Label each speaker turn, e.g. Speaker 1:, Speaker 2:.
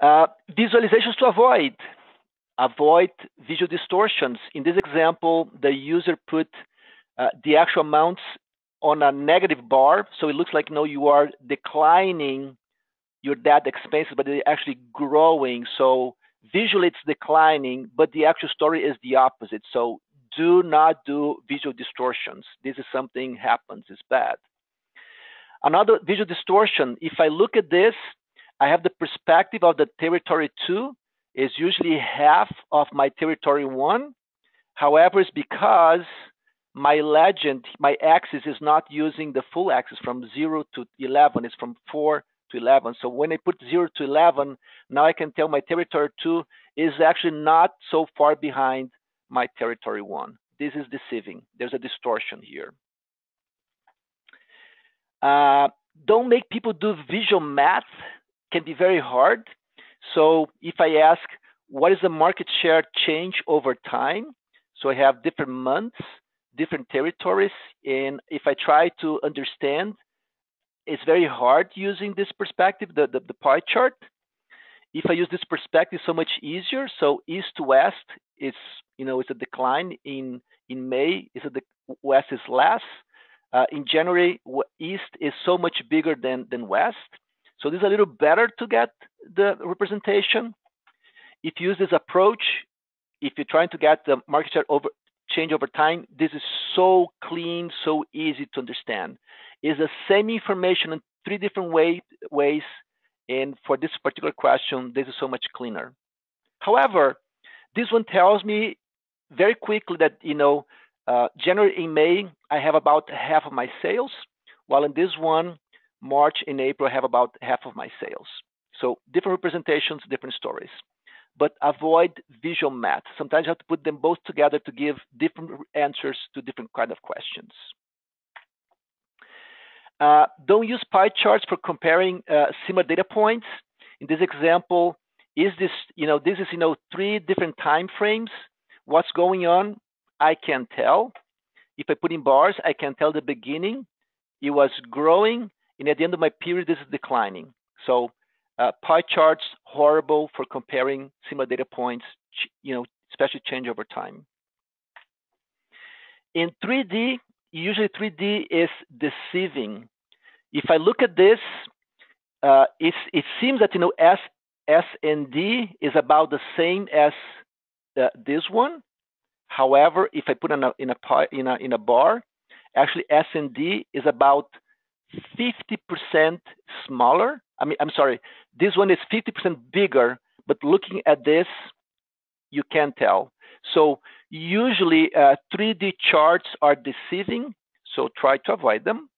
Speaker 1: Visualizations to avoid visual distortions. In this example, the user put the actual amounts on a negative bar, so it looks like you are declining your data expenses, but they're actually growing. So visually it's declining, but the actual story is the opposite. So do not do visual distortions. This is something happens, it's bad. Another visual distortion, if I look at this, I have the perspective of the territory 2 is usually half of my territory 1. However, it's because my legend, my axis is not using the full axis from 0 to 11. It's from 4 to 11. So when I put 0 to 11, now I can tell my territory 2 is actually not so far behind my territory 1. This is deceiving. There's a distortion here. Don't make people do visual math. Can be very hard. So if I ask, what is the market share change over time? So I have different months, different territories, and if I try to understand, it's very hard using this perspective, the pie chart. If I use this perspective, so much easier. So east to west, it's a decline. In May, the west is less. In January, east is so much bigger than west. So this is a little better to get the representation. If you use this approach, if you're trying to get the market share change over time, this is so clean, so easy to understand. It's the same information in 3 different ways, and for this particular question, this is so much cleaner. However, this one tells me very quickly that January and May, I have about half of my sales, while in this one, March and April, I have about half of my sales. So different representations, different stories. But avoid visual math. Sometimes you have to put them both together to give different answers to different kind of questions. Don't use pie charts for comparing similar data points. In this example, this is 3 different time frames. What's going on? I can tell. If I put in bars, I can tell the beginning. It was growing, and at the end of my period, this is declining. So pie charts, horrible for comparing similar data points, especially change over time. In 3D, usually 3D is deceiving. If I look at this, it seems that S and D is about the same as this one. However, if I put in a bar, actually S and D is about 50% smaller. I'm sorry, this one is 50% bigger, but looking at this, you can tell. So usually 3D charts are deceiving, so try to avoid them.